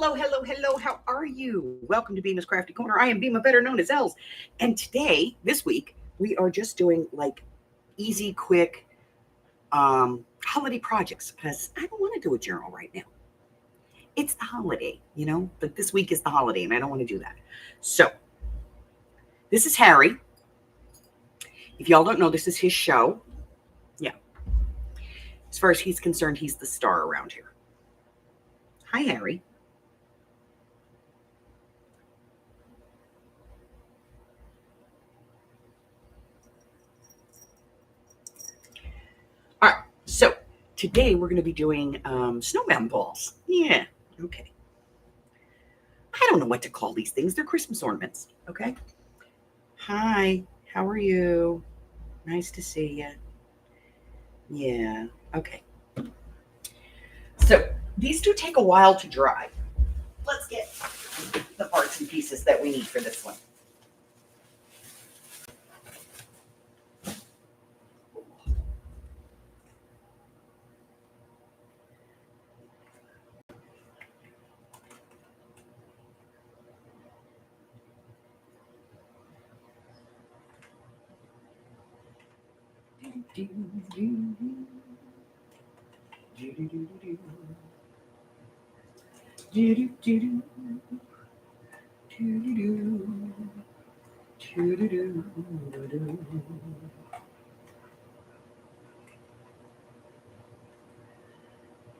Hello, hello, hello. How are you? Welcome to Bemis Crafty Corner. I am Bima, better known as Els. And today, this week, we are just doing like easy, quick holiday projects because I don't want to do a journal right now. It's the holiday, but this week is the holiday and I don't want to do that. So, this is Harry. If y'all don't know, this is his show. Yeah. As far as he's concerned, he's the star around here. Hi, Harry. All right, so today we're going to be doing Snowman Balls. Yeah, okay. I don't know what to call these things. They're Christmas ornaments, okay? Hi, how are you? Nice to see you. Yeah, okay. So these do take a while to dry. Let's get the parts and pieces that we need for this one.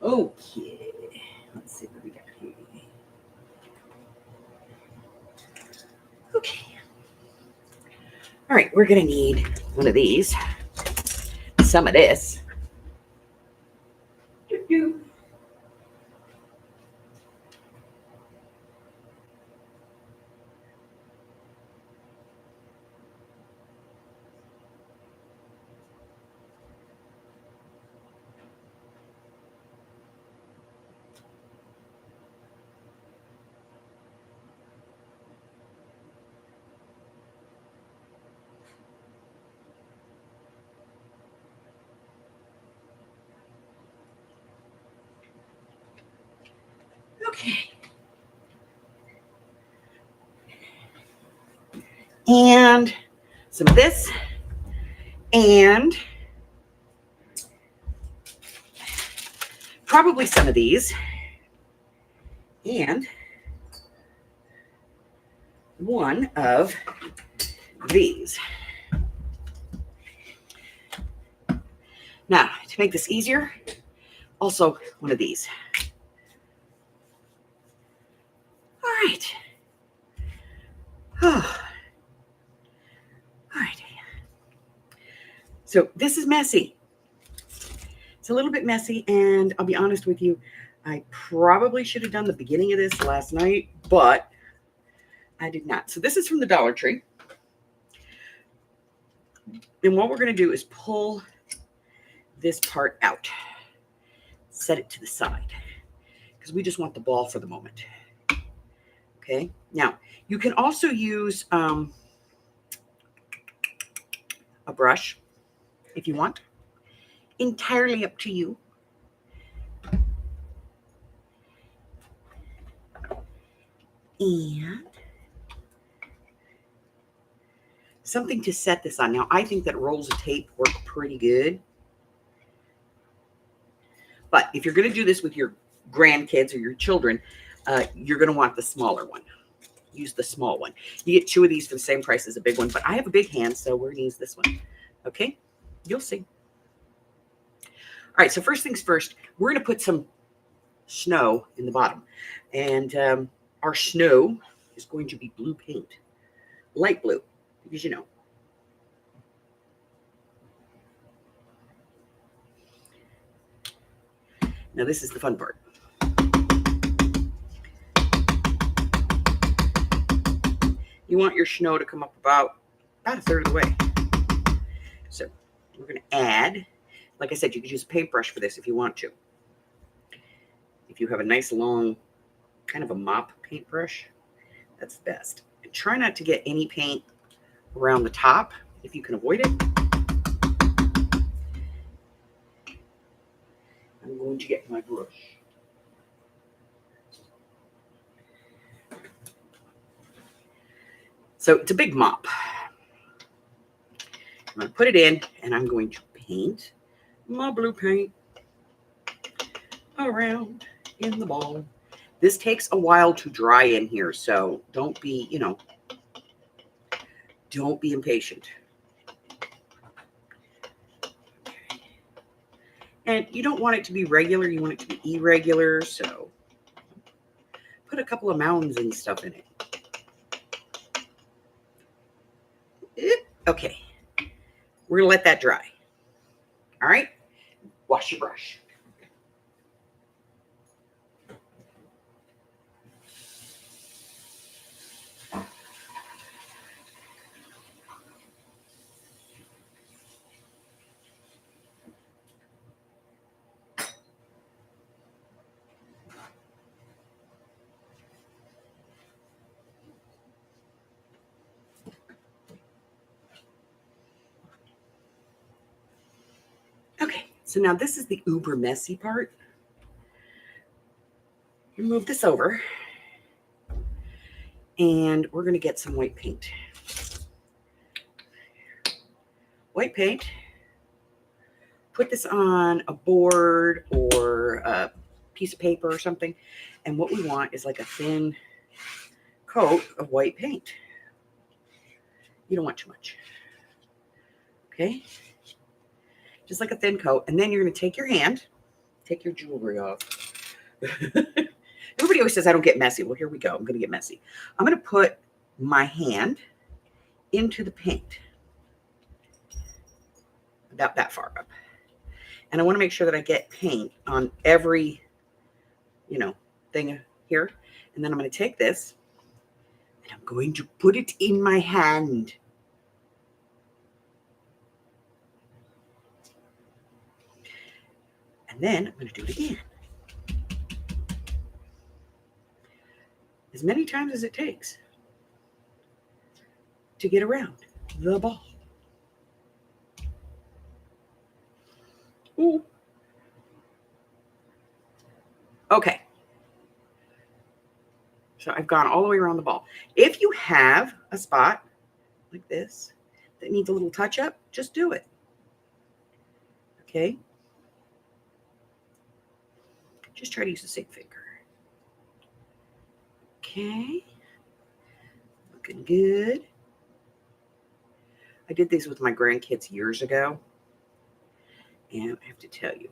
Okay, let's see what we got here. Okay. All right, we're going to need one of these, some of this. Okay. And some of this. And probably some of these. And one of these. Now, to make this easier, also one of these. All right. Oh. All right. So this is messy. It's a little bit messy, and I'll be honest with you, I probably should have done the beginning of this last night, but I did not. So this is from the Dollar Tree. And what we're going to do is pull this part out. Set it to the side because we just want the ball for the moment. Okay. Now, you can also use a brush if you want. Entirely up to you. And something to set this on. Now, I think that rolls of tape work pretty good. But if you're going to do this with your grandkids or your children, you're going to want the smaller one. Use the small one. You get 2 of these for the same price as a big one, but I have a big hand, so we're going to use this one. Okay? You'll see. All right, so first things first, we're going to put some snow in the bottom. And our snow is going to be blue paint. Light blue, because you know. Now this is the fun part. You want your snow to come up about a third of the way. So we're going to add, like I said, you could use a paintbrush for this if you want to. If you have a nice long, kind of a mop paintbrush, that's the best. And try not to get any paint around the top if you can avoid it. I'm going to get my brush. So it's a big mop. I'm going to put it in, and I'm going to paint my blue paint around in the ball. This takes a while to dry in here, so don't be, don't be impatient. And you don't want it to be regular, you want it to be irregular, so put a couple of mounds and stuff in it. Okay, we're gonna let that dry. All right, wash your brush. Okay, so now this is the uber messy part. You move this over, and we're going to get some white paint. White paint. Put this on a board or a piece of paper or something, and what we want is like a thin coat of white paint. You don't want too much. Okay? Just like a thin coat, and then you're going to take your hand, take your jewelry off. Everybody always says I don't get messy. Well, here we go. I'm going to get messy. I'm going to put my hand into the paint. About that far up. And I want to make sure that I get paint on every, thing here. And then I'm going to take this and I'm going to put it in my hand. And then I'm going to do it again. As many times as it takes to get around the ball. Ooh. Okay. So I've gone all the way around the ball. If you have a spot like this that needs a little touch up, just do it. Okay. Just try to use the same finger. Okay. Looking good. I did these with my grandkids years ago. And I have to tell you,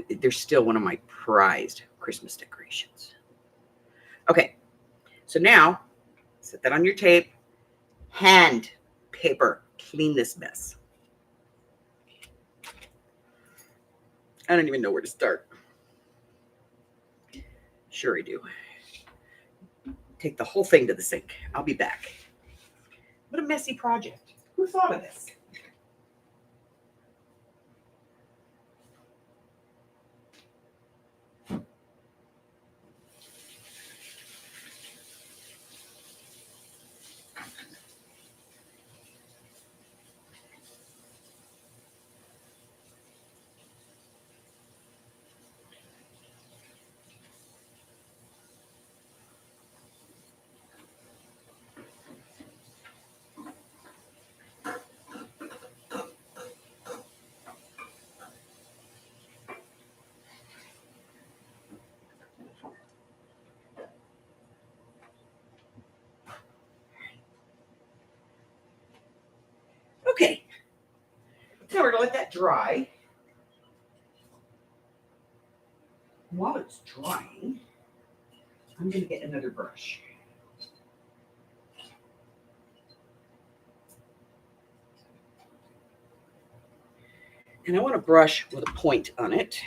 they're still one of my prized Christmas decorations. Okay. So now, set that on your tape. Hand paper. Clean this mess. I don't even know where to start. Sure I do. Take the whole thing to the sink. I'll be back. What a messy project. Who thought of this? Okay. Now we're going to let that dry. While it's drying, I'm going to get another brush. And I want to brush with a point on it.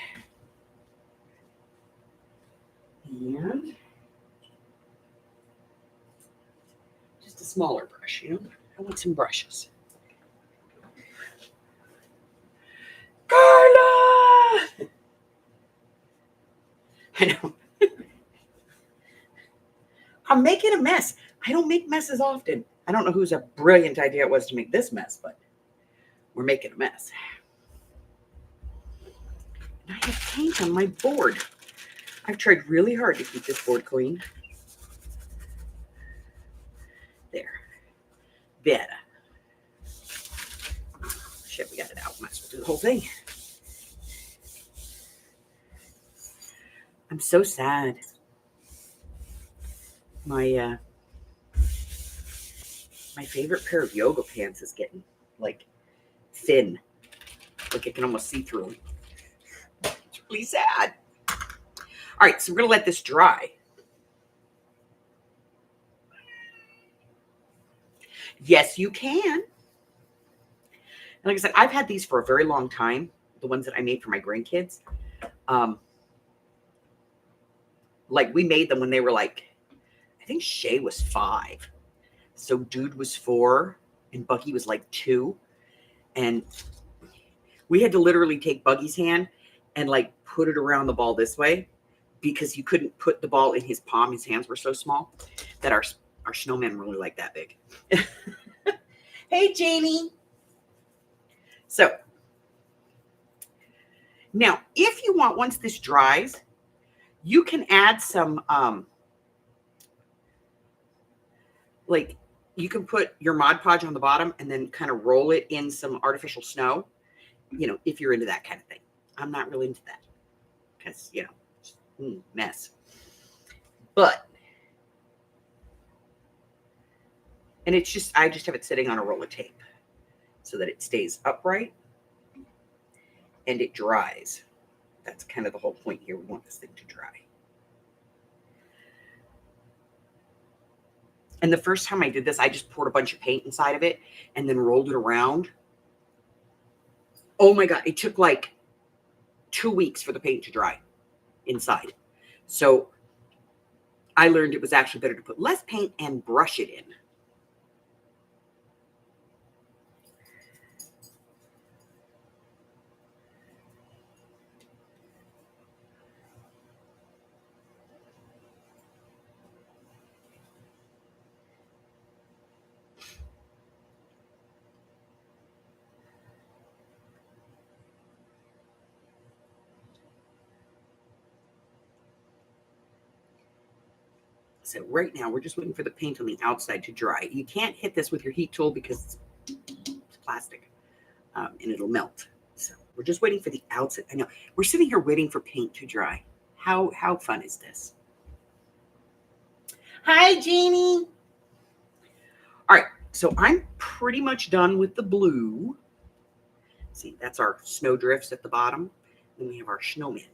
And just a smaller brush, I want some brushes. Carla! I know. I'm making a mess. I don't make messes often. I don't know whose a brilliant idea it was to make this mess, but we're making a mess. And I have paint on my board. I've tried really hard to keep this board clean. Better. Shit, we got it out. Might as well do the whole thing. I'm so sad. My favorite pair of yoga pants is getting like thin. Like I can almost see through them. It's really sad. All right, so we're gonna let this dry. Yes, you can. And like I said, I've had these for a very long time. The ones that I made for my grandkids. Like we made them when they were like, I think Shay was 5. So Dude was 4 and Buggy was like 2. And we had to literally take Buggy's hand and like put it around the ball this way because you couldn't put the ball in his palm. His hands were so small that our snowman were only like that big. Hey, Jamie. So now if you want, once this dries, you can add some, like you can put your Mod Podge on the bottom and then kind of roll it in some artificial snow, you know, if you're into that kind of thing. I'm not really into that because, you know, mess. But, and it's just, I just have it sitting on a roll of tape so that it stays upright and it dries. That's kind of the whole point here. We want this thing to dry. And the first time I did this, I just poured a bunch of paint inside of it and then rolled it around. Oh my God, it took like 2 weeks for the paint to dry inside. So I learned it was actually better to put less paint and brush it in. So right now we're just waiting for the paint on the outside to dry. You can't hit this with your heat tool because it's plastic and it'll melt. So we're just waiting for the outside. I know we're sitting here waiting for paint to dry. How fun is this? Hi, Jeannie. All right, so I'm pretty much done with the blue. See, that's our snow drifts at the bottom. Then we have our snowman.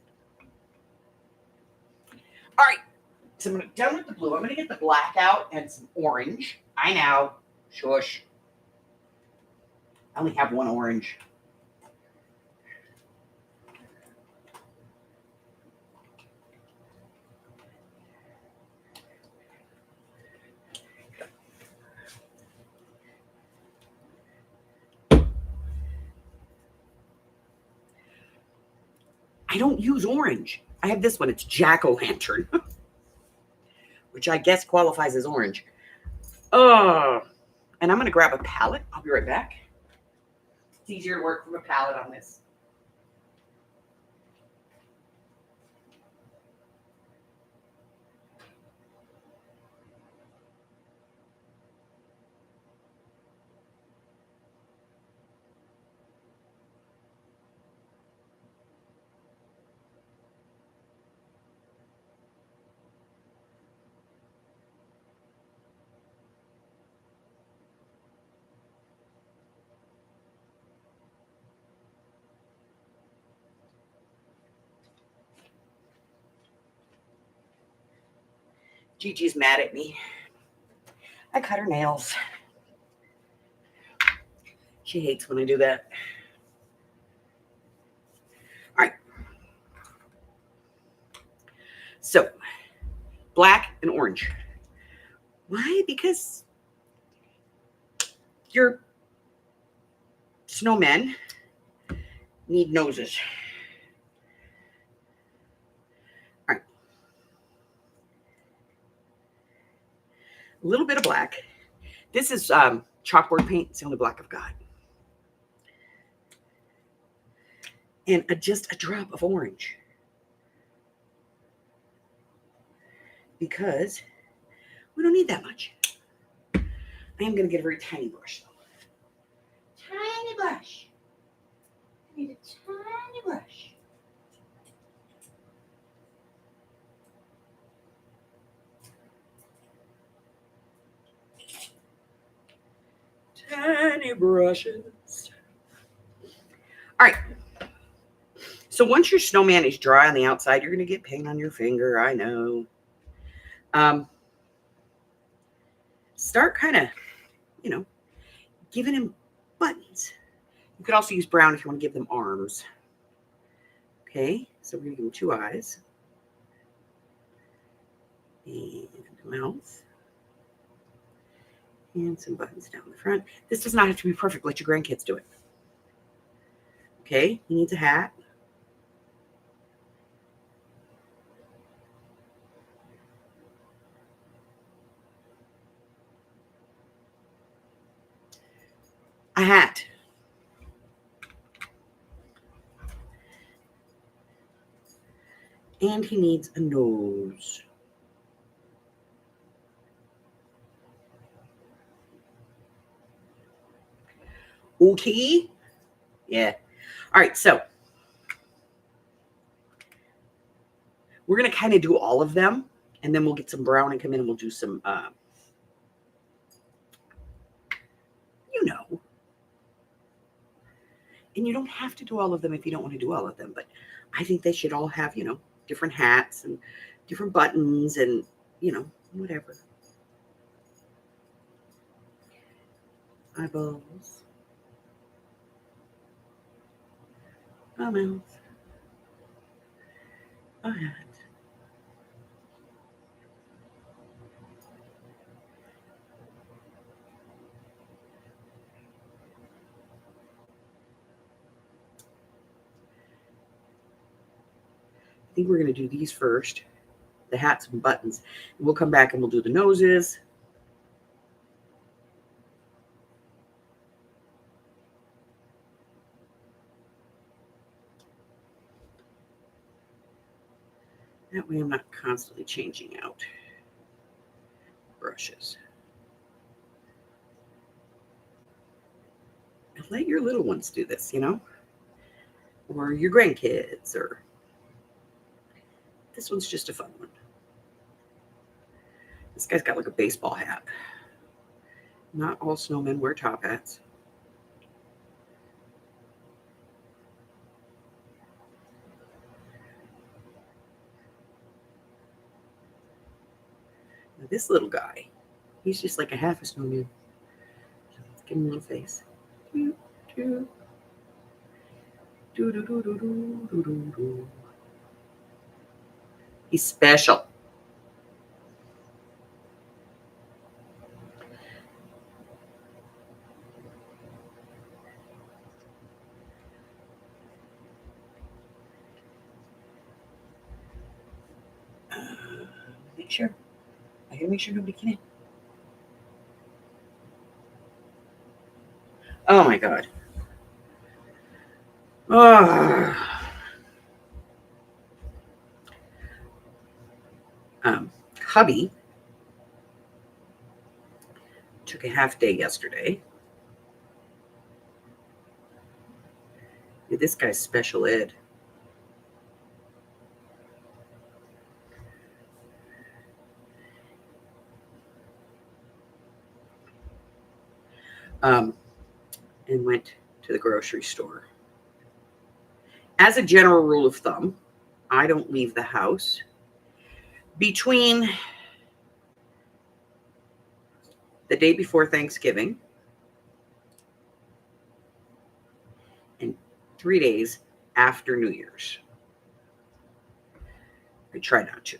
All right, so I'm done with the blue. I'm going to get the black out and some orange. I know. Shush. I only have one orange. I don't use orange. I have this one. It's jack-o'-lantern, which I guess qualifies as orange. Oh, and I'm going to grab a palette. I'll be right back. It's easier to work from a palette on this. Gigi's mad at me. I cut her nails. She hates when I do that. All right. So, black and orange. Why? Because your snowmen need noses. All right. A little bit of black. This is chalkboard paint. It's the only black I've got. And just a drop of orange. Because we don't need that much. I am going to get a very tiny brush, though. Tiny brush. I need a tiny brush. Tiny brushes. All right. So once your snowman is dry on the outside, you're going to get paint on your finger. I know. Start kind of, giving him buttons. You could also use brown if you want to give them arms. Okay, so we're going to give him 2 eyes. And a mouth. And some buttons down the front. This does not have to be perfect. Let your grandkids do it. Okay, he needs a hat. A hat. And he needs a nose. Okay. Yeah. All right, so we're going to kind of do all of them, and then we'll get some brown and come in and we'll do some, And you don't have to do all of them if you don't want to do all of them, but I think they should all have, different hats and different buttons and, whatever. Eyeballs. A mouth. A hat. I think we're going to do these first, the hats and buttons. We'll come back and we'll do the noses. That way I'm not constantly changing out brushes. And let your little ones do this, or your grandkids, or this one's just a fun one. This guy's got like a baseball hat. Not all snowmen wear top hats. Now this little guy, he's just like a half a snowman. So let's give him a little face. Do, do. Do, do, do, do, do, do, do, do. He's special. Make sure. I gotta make sure nobody can in. Oh my God. Hubby took a half day yesterday. This guy's special ed. And went to the grocery store. As a general rule of thumb, I don't leave the house between the day before Thanksgiving and 3 days after New Year's. I try not to.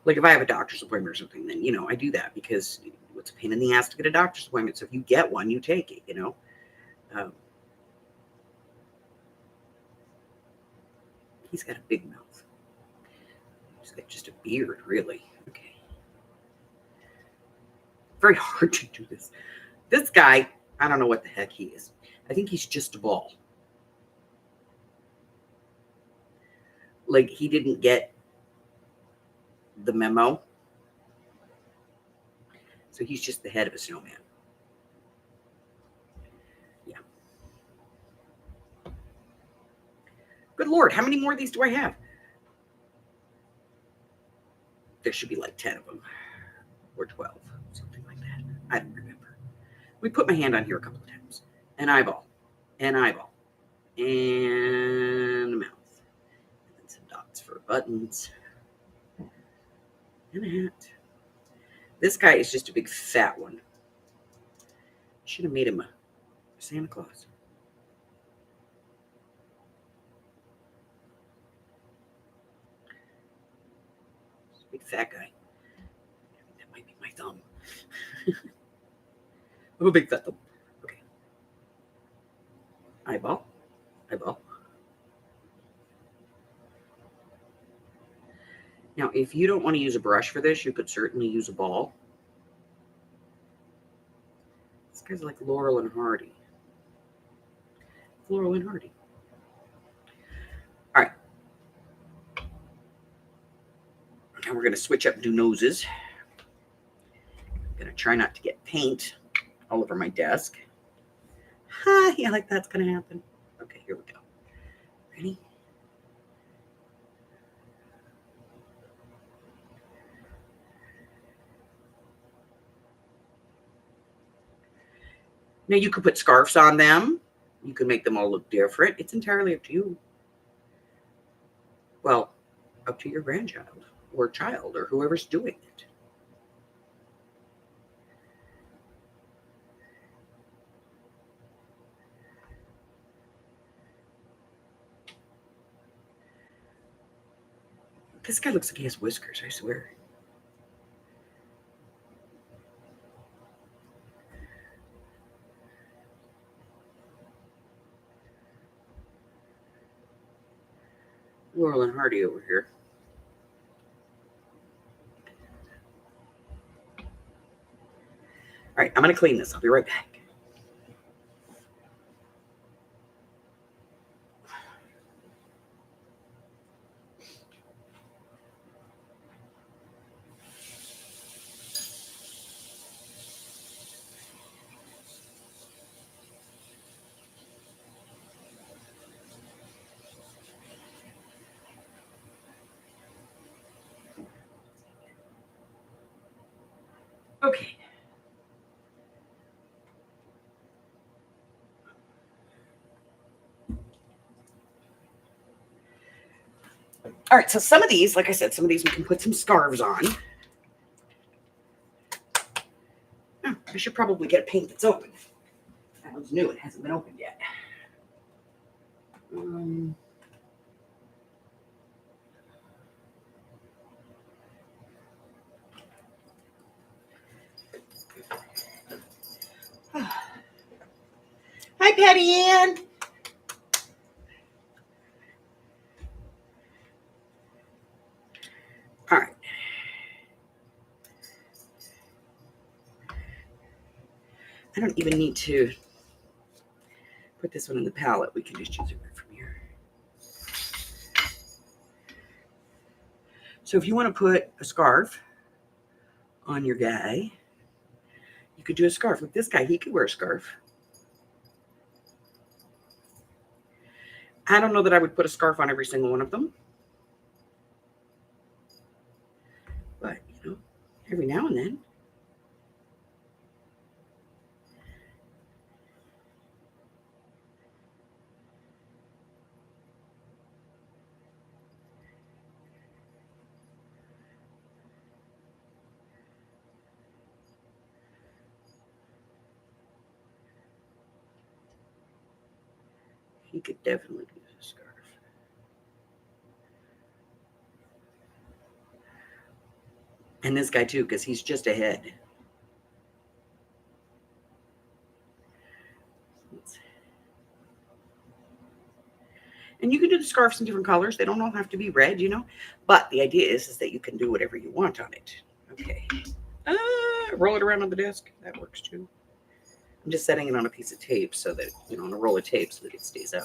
Like if I have a doctor's appointment or something, then, I do that because it's a pain in the ass to get a doctor's appointment. So if you get one, you take it, He's got a big mouth. He's got just a beard, really. Okay. Very hard to do this. This guy, I don't know what the heck he is. I think he's just a ball. Like he didn't get the memo. So he's just the head of a snowman. Yeah. Good Lord, how many more of these do I have? There should be like 10 of them. Or 12, something like that. I don't remember. We put my hand on here a couple of times. An eyeball. An eyeball. And a mouth. And some dots for buttons. And a hat. This guy is just a big fat one. Should have made him a Santa Claus. Big fat guy. That might be my thumb. I'm a big fat thumb. Okay. Eyeball. Eyeball. Now, if you don't want to use a brush for this, you could certainly use a ball. This guy's like Laurel and Hardy. Laurel and Hardy. All right. Now we're going to switch up and do noses. I'm going to try not to get paint all over my desk. Yeah, like that's going to happen. Okay, here we go. Ready? Now you could put scarves on them. You can make them all look different. It's entirely up to you. Well, up to your grandchild or child or whoever's doing it. This guy looks like he has whiskers, I swear. Laurel and Hardy over here. All right, I'm going to clean this. I'll be right back. Okay. All right, so some of these, like I said, some of these we can put some scarves on. Oh, I should probably get a paint that's open. That one's new. It hasn't been opened yet. Hi, Patty Ann. All right. I don't even need to put this one in the palette. We can just use it right from here. So if you want to put a scarf on your guy, you could do a scarf. Like this guy, he could wear a scarf. I don't know that I would put a scarf on every single one of them. But, you know, every now and then. He could definitely use a scarf. And this guy too, because he's just a head. And you can do the scarves in different colors. They don't all have to be red, you know. But the idea is that you can do whatever you want on it. Okay. Roll it around on the desk. That works too. I'm just setting it on a piece of tape so that, you know, on a roll of tape so that it stays up.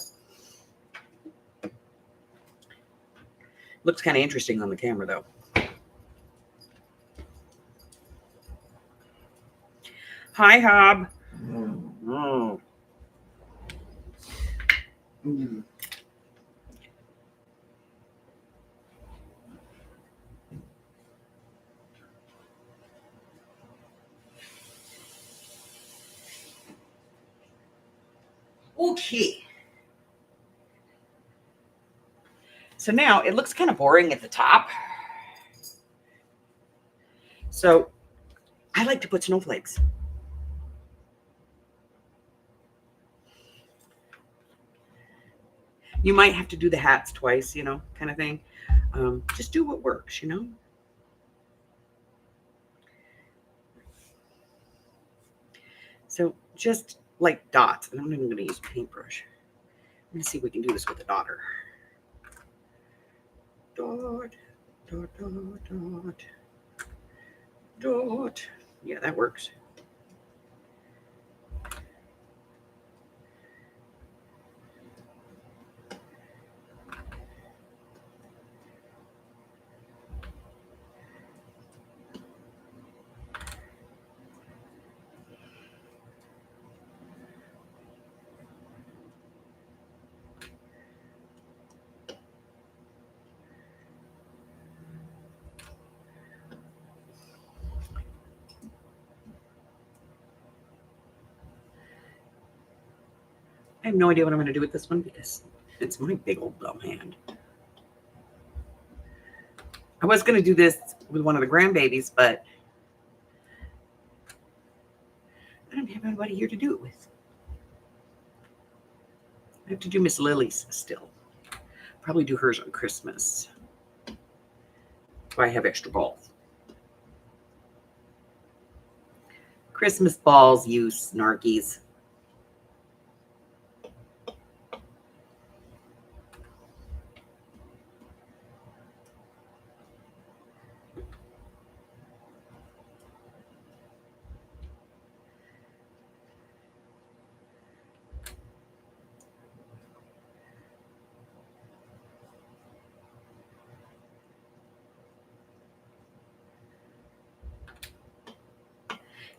Looks kind of interesting on the camera, though. Hi, Hob. Mm. Mm. Okay. So now it looks kind of boring at the top. So I like to put snowflakes. You might have to do the hats twice, kind of thing. Just do what works, So just like dots. And I'm not even going to use a paintbrush. Let me see if we can do this with a dotter. Dot, dot, dot, dot, dot. Yeah, that works. I have no idea what I'm going to do with this one because it's my big old dumb hand. I was going to do this with one of the grandbabies, but I don't have anybody here to do it with. I have to do Miss Lily's still. Probably do hers on Christmas. So I have extra balls. Christmas balls, you snarkies.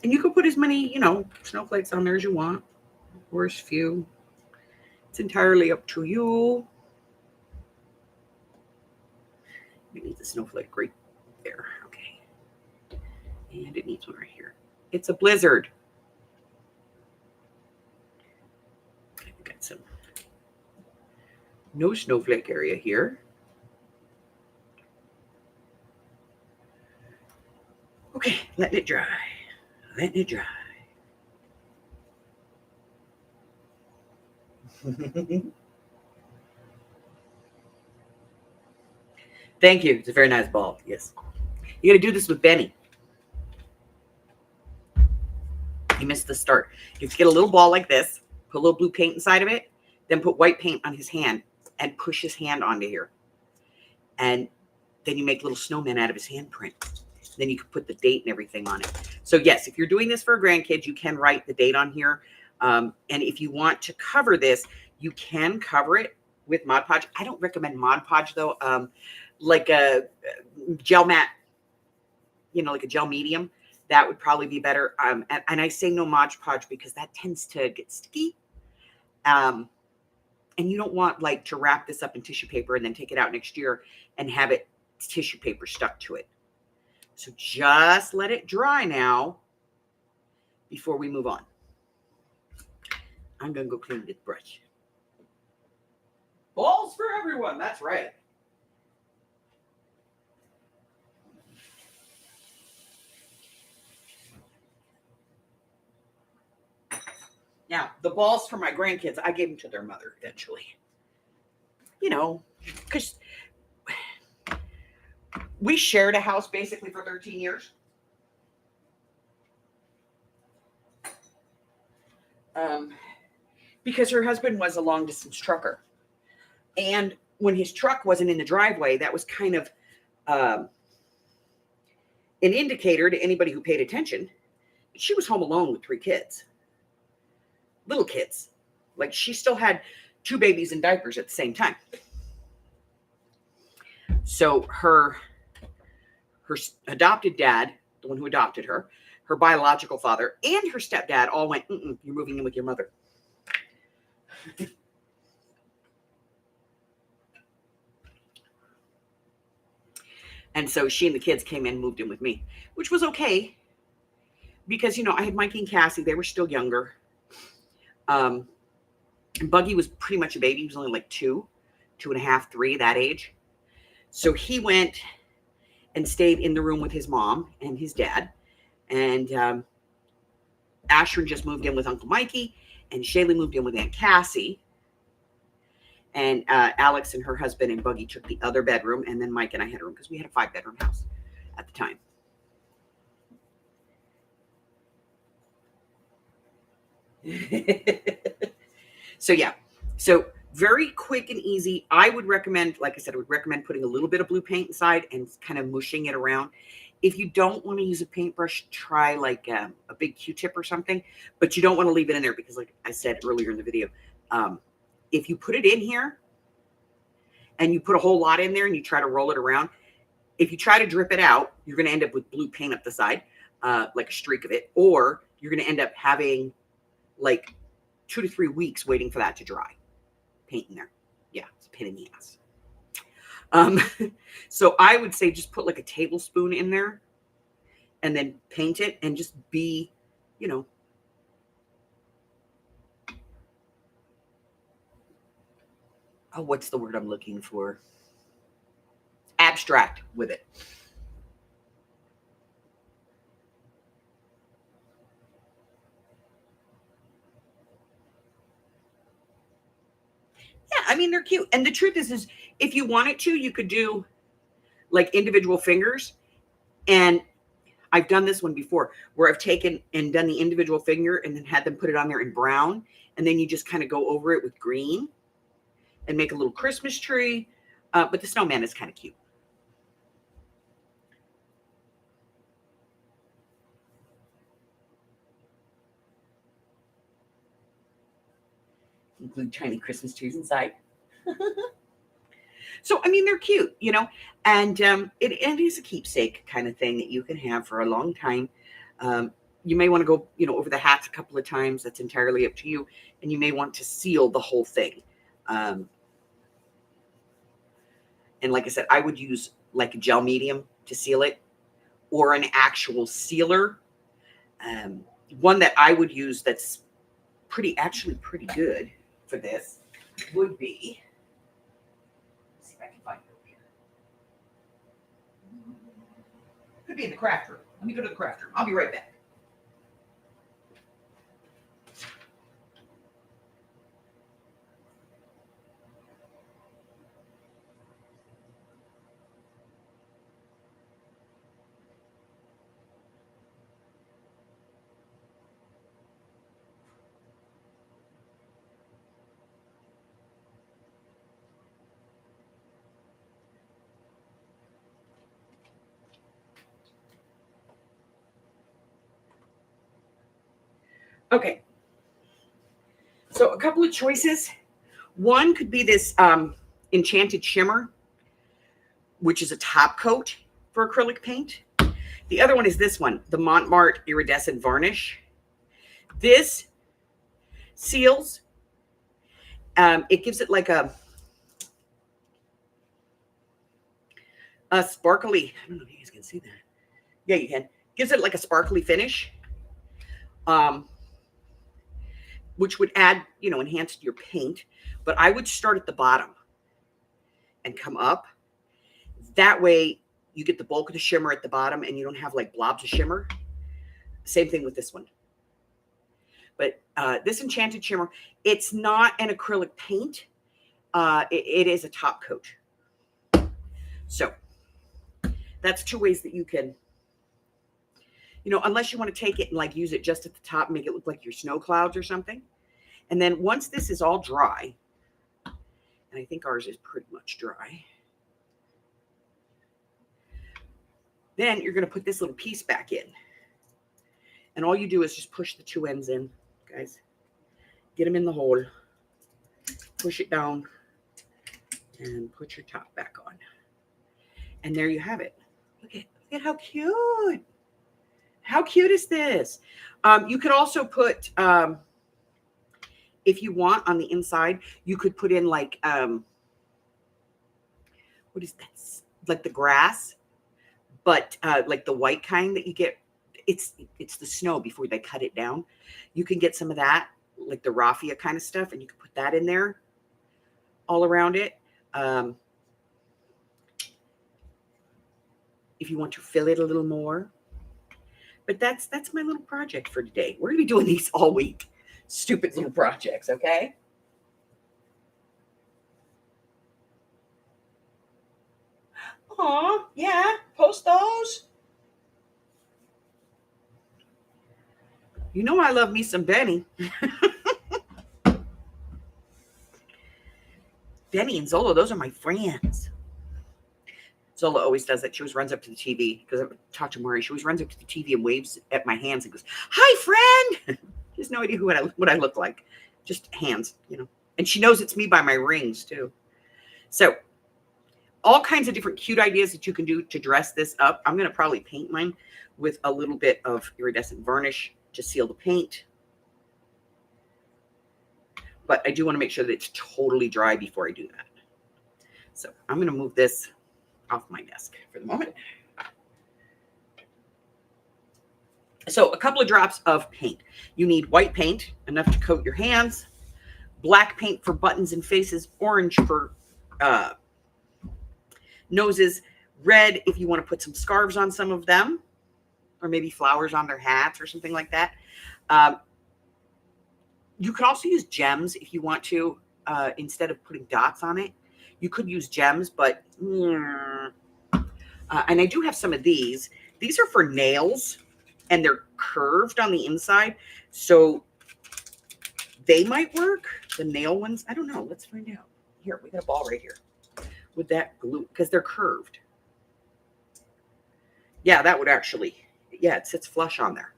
And you can put as many, snowflakes on there as you want, or as few. It's entirely up to you. It needs a snowflake right there. Okay. And it needs one right here. It's a blizzard. I've got some no snowflake area here. Okay, letting it dry. Letting it dry. Thank you. It's a very nice ball. Yes. You got to do this with Benny. He missed the start. You have to get a little ball like this, put a little blue paint inside of it, then put white paint on his hand and push his hand onto here. And then you make little snowmen out of his handprint. Then you can put the date and everything on it. So yes, if you're doing this for a grandkid, you can write the date on here. And if you want to cover this, you can cover it with Mod Podge. I don't recommend Mod Podge though. Like a gel matte, like a gel medium, that would probably be better. And I say no Mod Podge because that tends to get sticky. And you don't want to wrap this up in tissue paper and then take it out next year and have it tissue paper stuck to it. So just let it dry now before we move on. I'm going to go clean this brush. Balls for everyone. That's right. Now, the balls for my grandkids, I gave them to their mother eventually. Because we shared a house basically for 13 years. Because her husband was a long distance trucker. And when his truck wasn't in the driveway, that was kind of an indicator to anybody who paid attention. She was home alone with 3 kids. Little kids. She still had 2 babies in diapers at the same time. So her adopted dad, the one who adopted her, her biological father, and her stepdad all went, you're moving in with your mother. And so she and the kids came in and moved in with me, which was okay because, I had Mikey and Cassie. They were still younger. And Buggy was pretty much a baby. He was only like 2.5, 3, that age. So he went and stayed in the room with his mom and his dad. And Ashrin just moved in with Uncle Mikey. And Shaylee moved in with Aunt Cassie. And Alex and her husband and Buggy took the other bedroom. And then Mike and I had a room because we had a 5-bedroom house at the time. So, yeah. So, very quick and easy. I would recommend, like I said, I would recommend putting a little bit of blue paint inside and kind of mushing it around. If you don't want to use a paintbrush, try like a big Q-tip or something. But you don't want to leave it in there because, like I said earlier in the video, if you put it in here and you put a whole lot in there and you try to roll it around, if you try to drip it out, you're going to end up with blue paint up the side, like a streak of it, or you're going to end up having like 2 to 3 weeks waiting for that to dry. Paint in there. Yeah, it's a pain in the ass. So I would say just put like a tablespoon in there and then paint it and just be, oh, what's the word I'm looking for? Abstract with it. Yeah, I mean, they're cute. And the truth is if you wanted to, you could do like individual fingers. And I've done this one before where I've taken and done the individual finger and then had them put it on there in brown. And then you just kind of go over it with green and make a little Christmas tree. But the snowman is kind of cute. Include tiny Christmas trees inside. So, I mean, they're cute, and it is a keepsake kind of thing that you can have for a long time. You may want to go, over the hats a couple of times. That's entirely up to you. And you may want to seal the whole thing. And like I said, I would use like a gel medium to seal it or an actual sealer. One that I would use that's actually pretty good for this would be, let's see if I can find it over here. Could be in the craft room. Let me go to the craft room. I'll be right back. Okay. So a couple of choices. One could be this Enchanted Shimmer, which is a top coat for acrylic paint. The other one is this one, the Montmartre Iridescent Varnish. This seals. It gives it like a sparkly, I don't know if you guys can see that. Yeah, you can. Gives it like a sparkly finish. Which would add, enhance your paint. But I would start at the bottom and come up. That way you get the bulk of the shimmer at the bottom and you don't have like blobs of shimmer. Same thing with this one. But this Enchanted Shimmer, it's not an acrylic paint. It is a top coat. So that's 2 ways that you can, unless you want to take it and like use it just at the top, make it look like your snow clouds or something. And then once this is all dry, and I think ours is pretty much dry, then you're going to put this little piece back in. And all you do is just push the 2 ends in, guys. Get them in the hole. Push it down. And put your top back on. And there you have it. Look at how cute. How cute is this? You could also put, if you want on the inside, you could put in like, what is that? Like the grass, but like the white kind that you get. It's the snow before they cut it down. You can get some of that, like the raffia kind of stuff, and you can put that in there all around it. If you want to fill it a little more. But that's my little project for today. We're going to be doing these all week. Stupid little projects, okay? Aw, yeah, post those. You know I love me some Benny. Benny and Zola, those are my friends. Zola always does that. She always runs up to the TV because I've talked to Mari. She always runs up to the TV and waves at my hands and goes, "Hi, friend." She has no idea what I look like. Just hands, you know. And she knows it's me by my rings too. So all kinds of different cute ideas that you can do to dress this up. I'm going to probably paint mine with a little bit of iridescent varnish to seal the paint. But I do want to make sure that it's totally dry before I do that. So I'm going to move this off my desk for the moment. So a couple of drops of paint. You need white paint, enough to coat your hands, black paint for buttons and faces, orange for noses, red if you want to put some scarves on some of them, or maybe flowers on their hats or something like that. You could also use gems if you want to, instead of putting dots on it. You could use gems, but and I do have some of these. These are for nails, and they're curved on the inside, so they might work. The nail ones, I don't know. Let's find out. Here, we got a ball right here with that glue because they're curved. Yeah, that would actually, yeah, it sits flush on there.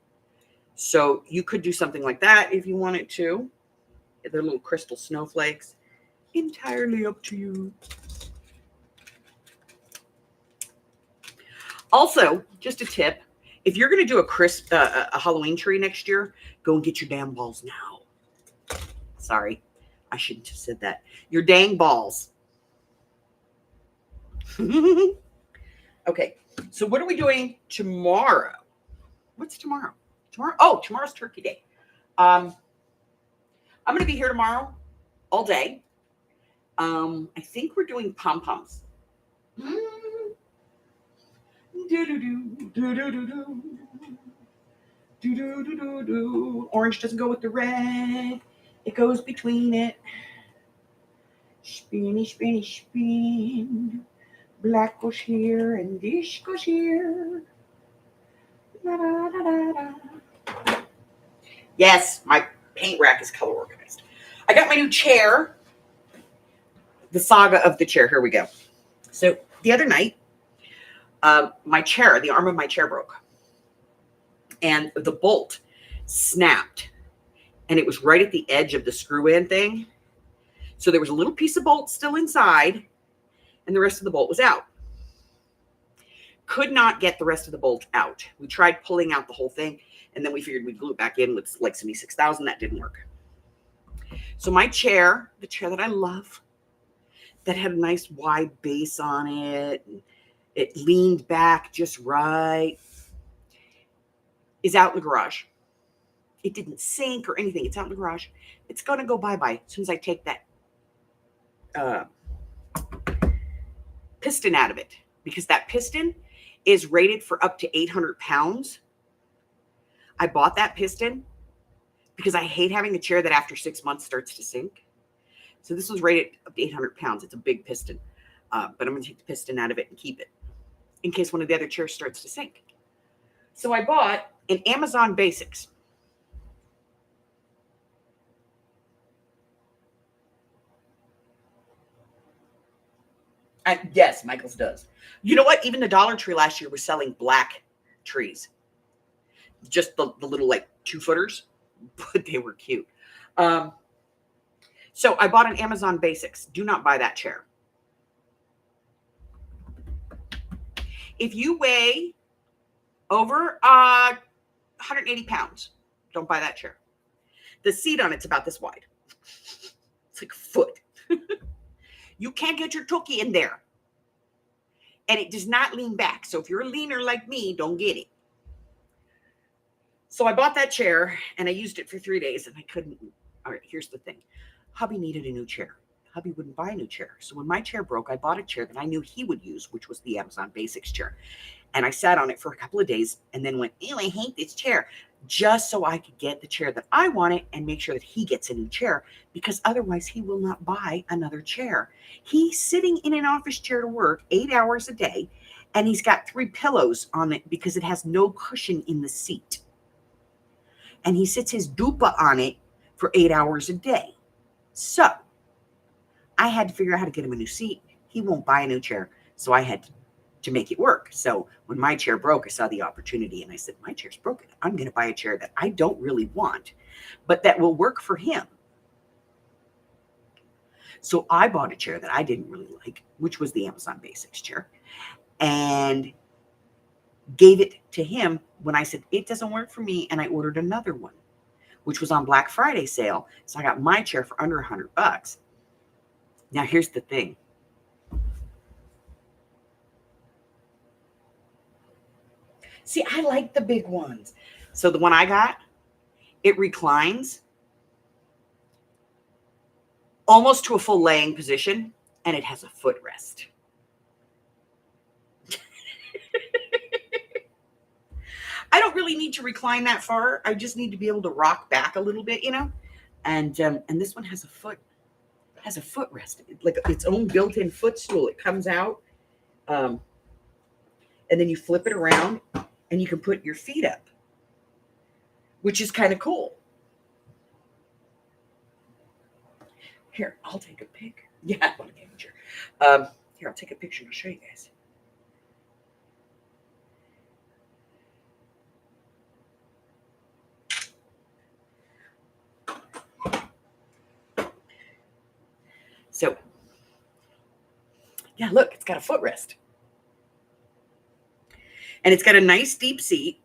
So you could do something like that if you wanted to. They're little crystal snowflakes. Entirely up to you. Also, just a tip, if you're going to do a Halloween tree next year, go and get your damn balls now. Sorry, I shouldn't have said that. Your dang balls. Okay, so what are we doing tomorrow? What's tomorrow? Tomorrow's Turkey Day. I'm going to be here tomorrow all day. I think we're doing pom-poms. Orange doesn't go with the red. It goes between it. Spinny, spinny, spin. Black goes here and this goes here. Da, da, da, da, da. Yes, my paint rack is color organized. I got my new chair. The saga of the chair. Here we go. So the other night, my chair, the arm of my chair broke. And the bolt snapped. And it was right at the edge of the screw-in thing. So there was a little piece of bolt still inside. And the rest of the bolt was out. Could not get the rest of the bolt out. We tried pulling out the whole thing. And then we figured we'd glue it back in with like 76,000. That didn't work. So my chair, the chair that I love, that had a nice wide base on it. It leaned back just right. Is out in the garage. It didn't sink or anything. It's out in the garage. It's going to go bye-bye as soon as I take that piston out of it. Because that piston is rated for up to 800 pounds. I bought that piston because I hate having a chair that after 6 months starts to sink. So this was rated up to 800 pounds. It's a big piston. But I'm going to take the piston out of it and keep it in case one of the other chairs starts to sink. So I bought an Amazon Basics. Yes, Michael's does. You know what? Even the Dollar Tree last year was selling black trees. Just the little like 2-footers, but they were cute. So I bought an Amazon Basics. Do not buy that chair. If you weigh over 180 pounds. Don't buy that chair. The seat on it's about this wide. It's like a foot. You can't get your tookie in there. And it does not lean back. So if you're a leaner like me, don't get it. So I bought that chair and I used it for 3 days and I couldn't. All right, here's the thing. Hubby needed a new chair. Hubby wouldn't buy a new chair. So when my chair broke, I bought a chair that I knew he would use, which was the Amazon Basics chair. And I sat on it for a couple of days and then went, ew, I hate this chair, just so I could get the chair that I wanted and make sure that he gets a new chair, because otherwise he will not buy another chair. He's sitting in an office chair to work 8 hours a day, and he's got 3 pillows on it because it has no cushion in the seat. And he sits his dupa on it for 8 hours a day. So I had to figure out how to get him a new seat. He won't buy a new chair, so I had to make it work. So when my chair broke, I saw the opportunity and I said, my chair's broken. I'm going to buy a chair that I don't really want, but that will work for him. So I bought a chair that I didn't really like, which was the Amazon Basics chair, and gave it to him when I said, it doesn't work for me. And I ordered another one, which was on Black Friday sale. So I got my chair for under $100. Now, here's the thing. See, I like the big ones. So the one I got, it reclines almost to a full laying position, and it has a footrest. I don't really need to recline that far. I just need to be able to rock back a little bit, you know. And this one has a footrest, like its own built-in footstool. It comes out, and then you flip it around, and you can put your feet up, which is kind of cool. Here, I'll take a pic. Yeah, I want to get a picture. Here, I'll take a picture and I'll show you guys. So, yeah, look, it's got a footrest. And it's got a nice deep seat.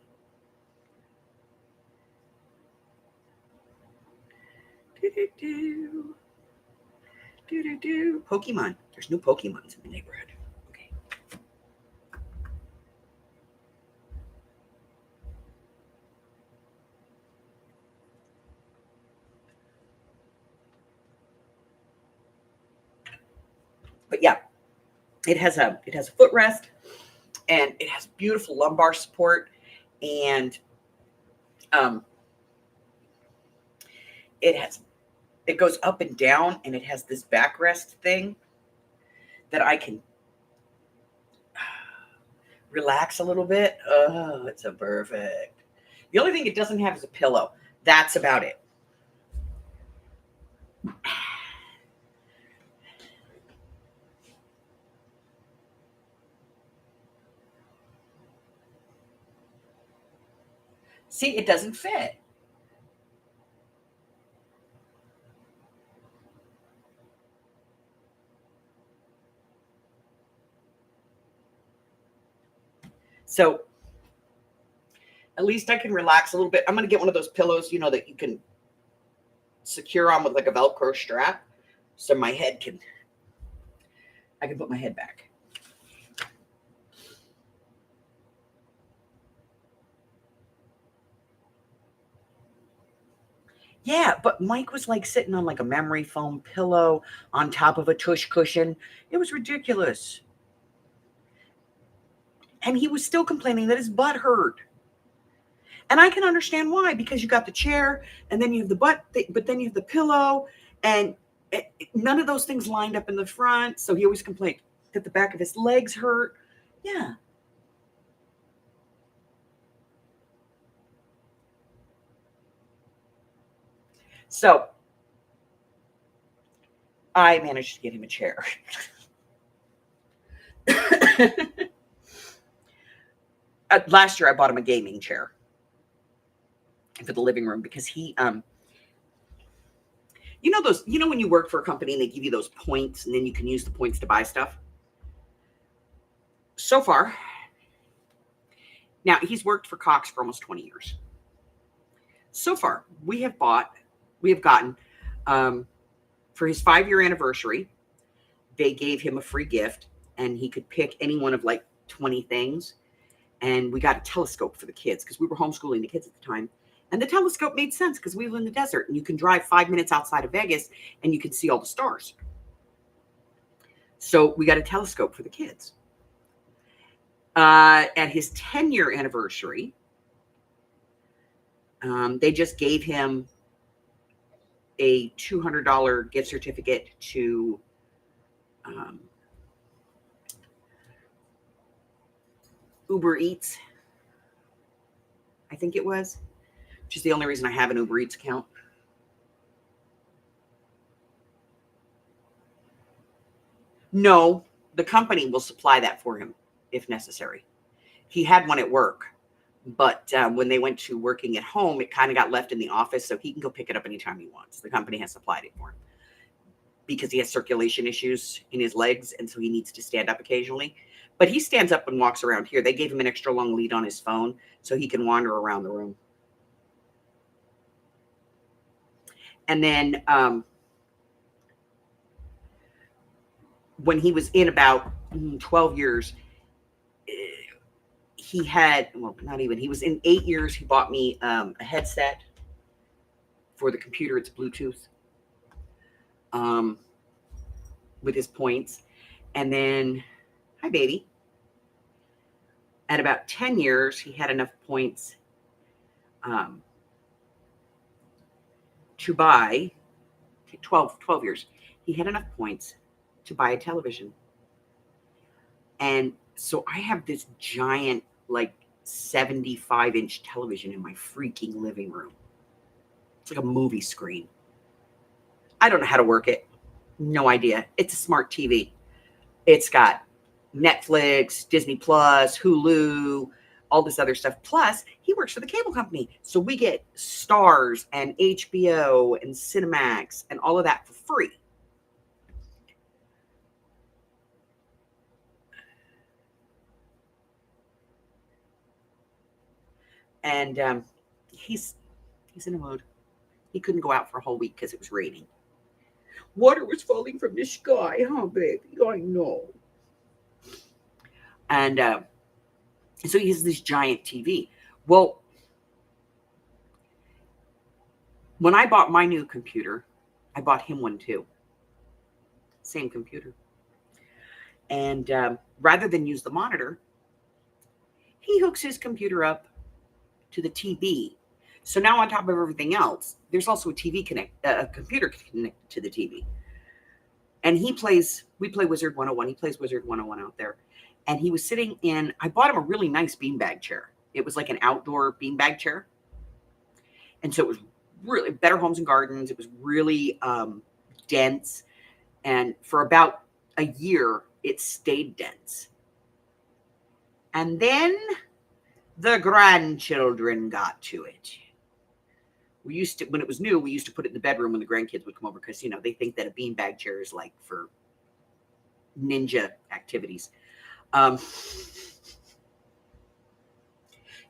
Pokemon. There's new Pokemons in the neighborhood. Okay. But yeah, it has a footrest, and it has beautiful lumbar support, and it goes up and down, and it has this backrest thing that I can relax a little bit. Oh, it's a perfect. The only thing it doesn't have is a pillow. That's about it. See, it doesn't fit. So at least I can relax a little bit. I'm going to get one of those pillows, you know, that you can secure on with like a Velcro strap. So I can put my head back. Yeah, but Mike was like sitting on like a memory foam pillow on top of a tush cushion. It was ridiculous. And he was still complaining that his butt hurt. And I can understand why, because you got the chair and then you have the butt, but then you have the pillow, and none of those things lined up in the front. So he always complained that the back of his legs hurt. Yeah. So I managed to get him a chair. Last year I bought him a gaming chair for the living room because he you know when you work for a company and they give you those points and then you can use the points to buy stuff. So far, now he's worked for Cox for almost 20 years. So far, we have gotten, for his 5-year anniversary, they gave him a free gift, and he could pick any one of like 20 things. And we got a telescope for the kids because we were homeschooling the kids at the time. And the telescope made sense because we live in the desert, and you can drive 5 minutes outside of Vegas and you can see all the stars. So we got a telescope for the kids. At his 10-year anniversary, they just gave him a $200 gift certificate to Uber Eats, I think it was, which is the only reason I have an Uber Eats account. No, the company will supply that for him if necessary. He had one at work, but when they went to working at home, it kind of got left in the office, so he can go pick it up anytime he wants. The company has supplied it for him because he has circulation issues in his legs, and so he needs to stand up occasionally. But he stands up and walks around here. They gave him an extra long lead on his phone so he can wander around the room. And then when he was in about 12 years, he had, well, not even, he was in 8 years. He bought me a headset for the computer. It's Bluetooth with his points. And then, hi, baby. At about 10 years, he had enough points to buy, 12 years. He had enough points to buy a television. And so I have this giant, like 75-inch television in my freaking living room. It's like a movie screen. I don't know how to work it. No idea. It's a smart TV. It's got Netflix, Disney Plus, Hulu, all this other stuff. Plus, he works for the cable company. So we get Stars and HBO and Cinemax and all of that for free. And he's in a mood. He couldn't go out for a whole week because it was raining. Water was falling from the sky, huh, baby? I know. And so he has this giant TV. Well, when I bought my new computer, I bought him one too. Same computer. And rather than use the monitor, he hooks his computer up to the TV. So now on top of everything else, there's also a computer connected to the TV. And we play Wizard 101. He plays Wizard 101 out there. And he was sitting in, I bought him a really nice beanbag chair. It was like an outdoor beanbag chair. And so it was really Better Homes and Gardens. It was really dense. And for about a year, it stayed dense. And then the grandchildren got to it. We used to, when it was new, we used to put it in the bedroom when the grandkids would come over because, they think that a beanbag chair is like for ninja activities.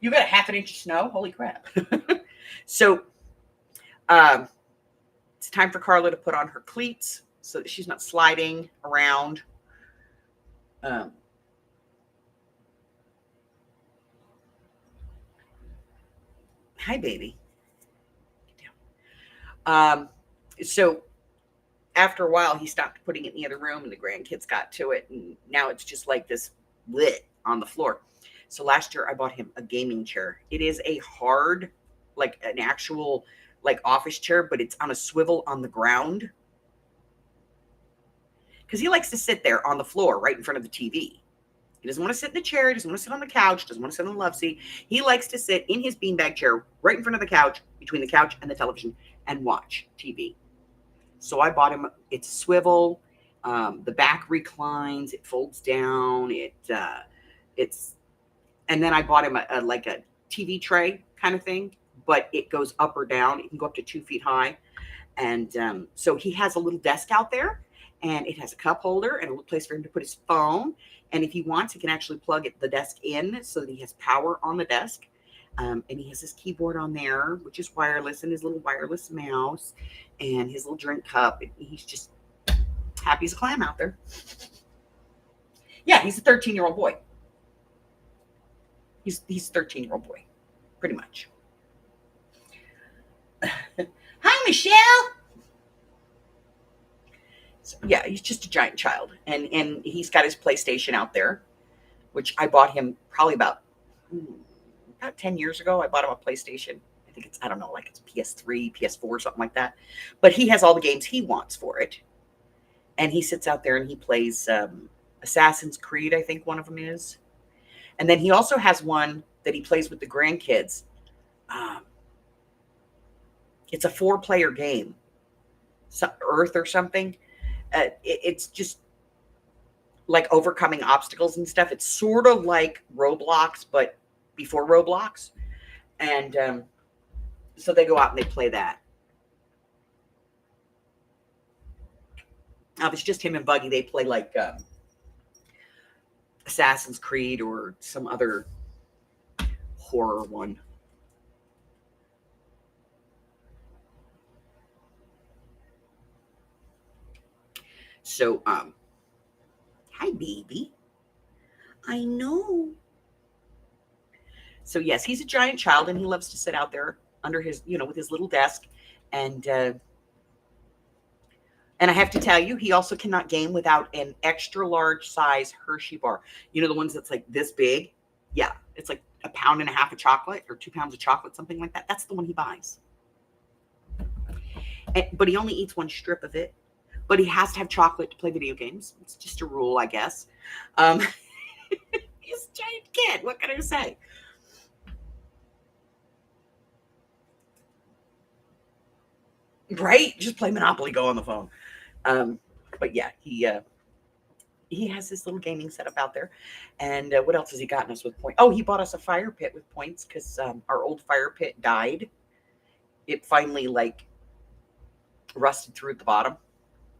You got a half an inch of snow? Holy crap. So it's time for Carla to put on her cleats so that she's not sliding around. Hi, baby. So after a while, he stopped putting it in the other room, and the grandkids got to it, and now it's just like this lit on the floor. So last year, I bought him a gaming chair. It is a hard, like an actual, like office chair, but it's on a swivel on the ground. Because he likes to sit there on the floor right in front of the TV. He doesn't want to sit in the chair. He doesn't want to sit on the couch. Doesn't want to sit on the love seat. He likes to sit in his beanbag chair right in front of the couch, between the couch and the television, and watch TV. So I bought him, it's a swivel. The back reclines. It folds down. And then I bought him like a TV tray kind of thing, but it goes up or down. It can go up to 2 feet high. And so he has a little desk out there, and it has a cup holder and a little place for him to put his phone. And if he wants, he can actually plug the desk in so that he has power on the desk. And he has his keyboard on there, which is wireless, and his little wireless mouse, and his little drink cup. And he's just happy as a clam out there. Yeah, he's a 13-year-old boy. He's a 13-year-old boy, pretty much. Hi, Michelle. So, yeah, he's just a giant child, and he's got his PlayStation out there, which I bought him probably about 10 years ago. I bought him a PlayStation. I think it's, I don't know, like it's PS3, PS4, something like that. But he has all the games he wants for it. And he sits out there and he plays Assassin's Creed, I think one of them is. And then he also has one that he plays with the grandkids. It's a 4-player game, Earth or something. It's just like overcoming obstacles and stuff. It's sort of like Roblox, but before Roblox. And so they go out and they play that. If it's just him and Buggy, they play like Assassin's Creed or some other horror one. So, hi, baby. I know. So, yes, he's a giant child, and he loves to sit out there under his, with his little desk. And I have to tell you, he also cannot game without an extra large size Hershey bar. You know, the ones that's like this big? Yeah, it's like 1.5 pounds of chocolate or 2 pounds of chocolate, something like that. That's the one he buys. But he only eats one strip of it. But he has to have chocolate to play video games. It's just a rule, I guess. He's a giant kid. What can I say? Right? Just play Monopoly Go on the phone. But yeah, he has this little gaming setup out there. And what else has he gotten us with points? Oh, he bought us a fire pit with points because our old fire pit died. It finally rusted through at the bottom.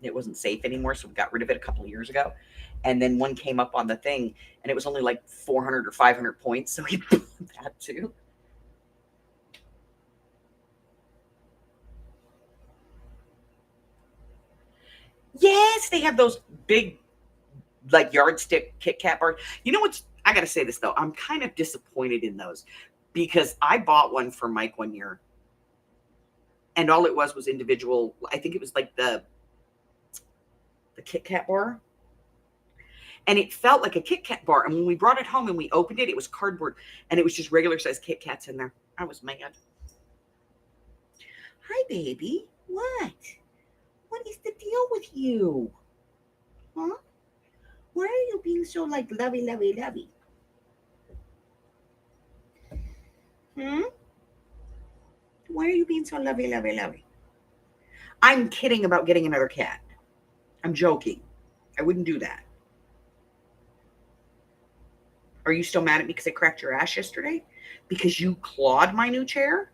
It wasn't safe anymore, so we got rid of it a couple of years ago. And then one came up on the thing, and it was only like 400 or 500 points, so he bought that too. Yes, they have those big, like yardstick Kit Kat bars. You know what's? I gotta say this though, I'm kind of disappointed in those because I bought one for Mike one year, and all it was individual. I think it was like the Kit Kat bar. And it felt like a Kit Kat bar. And when we brought it home and we opened it, it was cardboard. And it was just regular size Kit Kats in there. I was mad. Hi, baby. What? What is the deal with you? Huh? Why are you being so like lovey, lovey, lovey? Why are you being so lovey, lovey, lovey? I'm kidding about getting another cat. I'm joking. I wouldn't do that. Are you still mad at me because I cracked your ass yesterday? Because you clawed my new chair?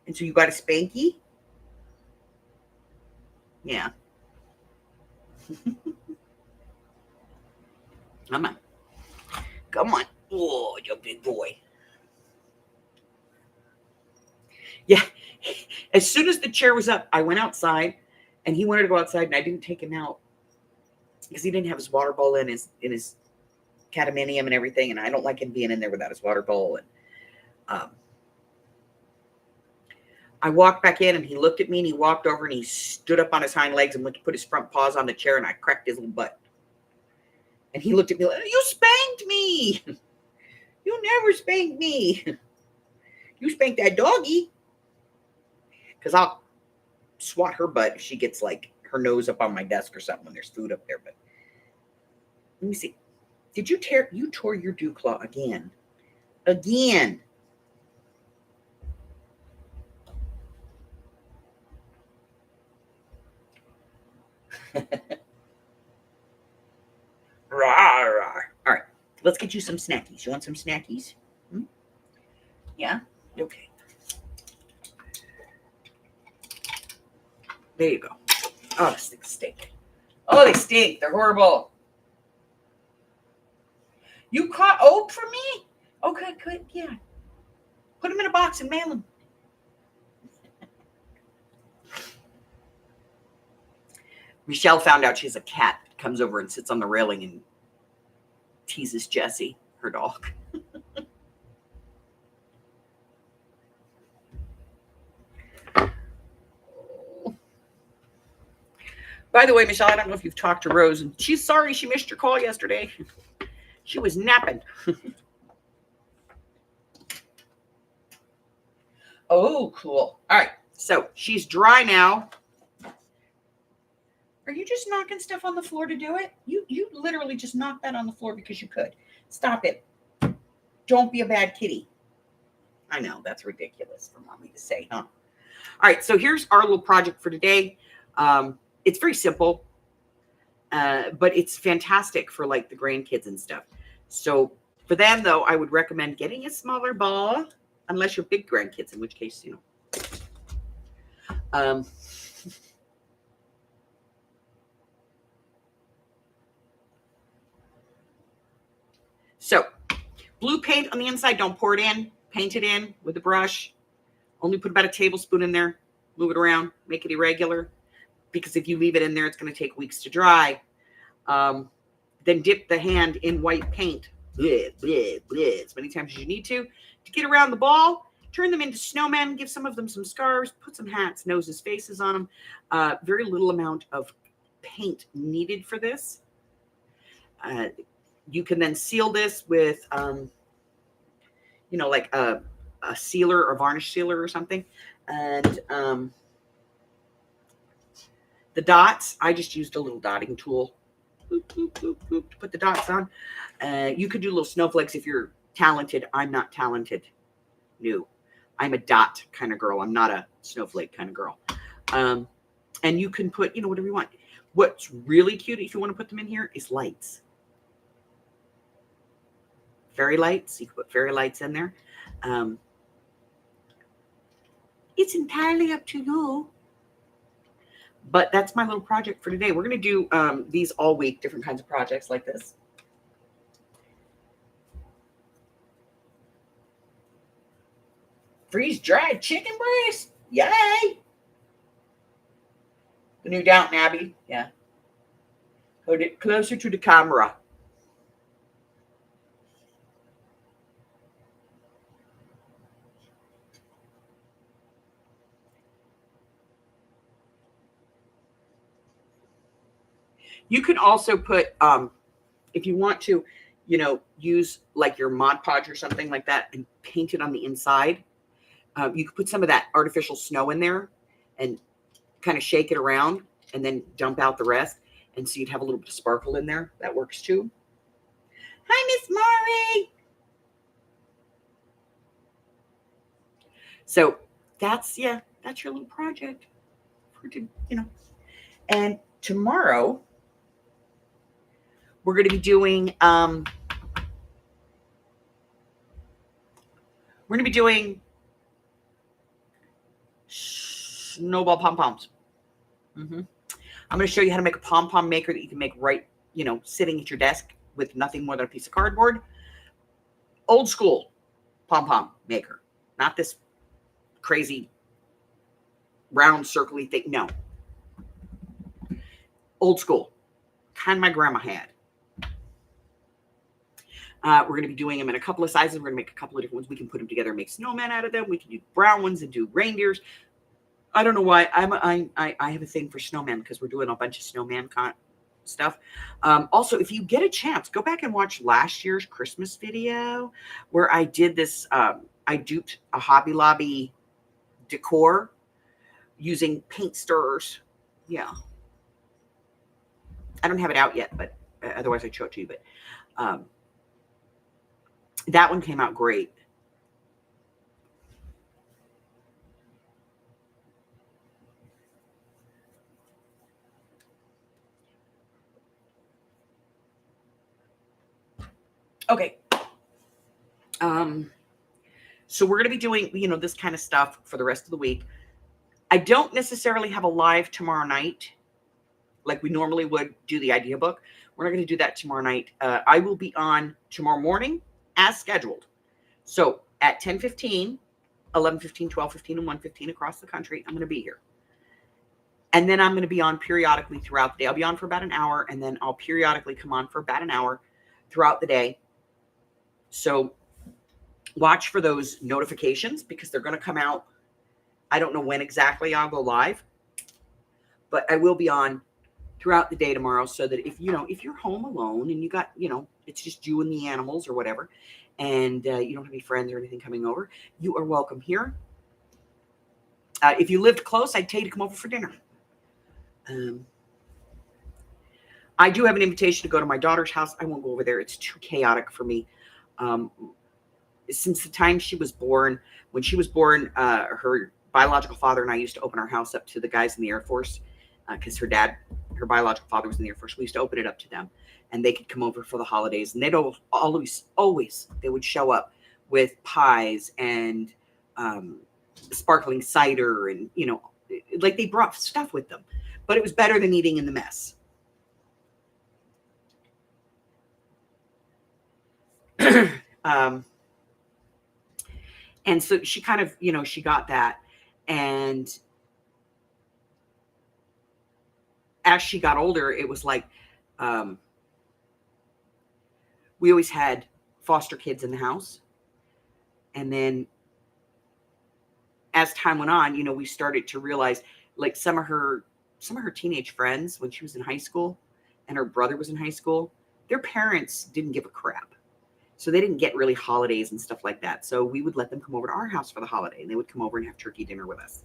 And so you got a spanky? Yeah. Come on. Come on. Oh, you big boy. Yeah. As soon as the chair was up, I went outside and he wanted to go outside and I didn't take him out because he didn't have his water bowl in his cataminium and everything. And I don't like him being in there without his water bowl. And I walked back in and he looked at me and he walked over and he stood up on his hind legs and went to put his front paws on the chair and I cracked his little butt. And he looked at me like, you spanked me. You never spanked me. You spanked that doggy. Because I'll swat her butt if she gets like her nose up on my desk or something when there's food up there. But let me see. Did you tore your dew claw again? Again. Rah, rah. All right, let's get you some snackies. You want some snackies? Yeah? Okay. There you go. Oh, these things stink. Oh, they stink. They're horrible. You caught oak for me? Okay, good. Yeah. Put them in a box and mail them. Michelle found out she has a cat that comes over and sits on the railing and teases Jessie, her dog. By the way, Michelle, I don't know if you've talked to Rose, and she's sorry she missed your call yesterday. She was napping. Oh, cool. All right. So she's dry now. Are you just knocking stuff on the floor to do it? You literally just knocked that on the floor because you could. Stop it. Don't be a bad kitty. I know, that's ridiculous for mommy to say, huh? All right, so here's our little project for today. It's very simple, but it's fantastic for like the grandkids and stuff. So for them, though, I would recommend getting a smaller ball, unless you're big grandkids, in which case, you know. So blue paint on the inside, don't pour it in. Paint it in with a brush. Only put about a tablespoon in there. Move it around. Make it irregular. Because if you leave it in there, it's going to take weeks to dry. Then dip the hand in white paint. As many times as you need to get around the ball. Turn them into snowmen. Give some of them some scarves. Put some hats, noses, faces on them. Very little amount of paint needed for this. You can then seal this with, you know, like a sealer or varnish sealer or something. And the dots, I just used a little dotting tool to put the dots on. You could do little snowflakes if you're talented. I'm not talented. No, I'm a dot kind of girl. I'm not a snowflake kind of girl. And you can put, you know, whatever you want. What's really cute, if you want to put them in here, is lights. Fairy lights. You can put fairy lights in there. It's entirely up to you. But that's my little project for today. We're going to do these all week, different kinds of projects like this. Freeze-dried chicken breast. Yay! The new Downton Abbey. Yeah. Put it closer to the camera. You can also put, if you want to, you know, use like your Mod Podge or something like that and paint it on the inside. You could put some of that artificial snow in there and kind of shake it around and then dump out the rest. And so you'd have a little bit of sparkle in there. That works too. Hi, Miss Maury. So that's your little project for, you know. And tomorrow we're going to be doing, snowball pom-poms. I'm going to show you how to make a pom-pom maker that you can make right, you know, sitting at your desk with nothing more than a piece of cardboard. Old school pom-pom maker, not this crazy round circly thing. No. Old school. Kind my grandma had. We're going to be doing them in a couple of sizes. We're going to make a couple of different ones. We can put them together and make snowmen out of them. We can do brown ones and do reindeers. I don't know why. I have a thing for snowmen because we're doing a bunch of snowman stuff. Also, if you get a chance, go back and watch last year's Christmas video where I did this. I duped a Hobby Lobby decor using paint stirrers. Yeah. I don't have it out yet, but otherwise I'd show it to you. But that one came out great. Okay. So we're going to be doing, you know, this kind of stuff for the rest of the week. I don't necessarily have a live tomorrow night like we normally would do the idea book. We're not going to do that tomorrow night. I will be on tomorrow morning as scheduled. So at 10:15, 11:15, 12:15, and 1:15 across the country, I'm going to be here. And then I'm going to be on periodically throughout the day. I'll be on for about an hour, and then I'll periodically come on for about an hour throughout the day. So watch for those notifications because they're going to come out. I don't know when exactly I'll go live, but I will be on throughout the day tomorrow so that if you're home alone and you got, it's just you and the animals or whatever, and you don't have any friends or anything coming over, you are welcome here. If you lived close, I'd tell you to come over for dinner. I do have an invitation to go to my daughter's house. I won't go over there. It's too chaotic for me. Since the time she was born, when she was born, her biological father and I used to open our house up to the guys in the Air Force because her biological father was in the Air Force. We used to open it up to them, and they could come over for the holidays. And they'd always, they would show up with pies and sparkling cider, and like they brought stuff with them. But it was better than eating in the mess. And so she kind of, she got that. And as she got older, it was like, we always had foster kids in the house. And then as time went on, we started to realize like some of her teenage friends when she was in high school and her brother was in high school, their parents didn't give a crap. So they didn't get really holidays and stuff like that. So we would let them come over to our house for the holiday, and they would come over and have turkey dinner with us.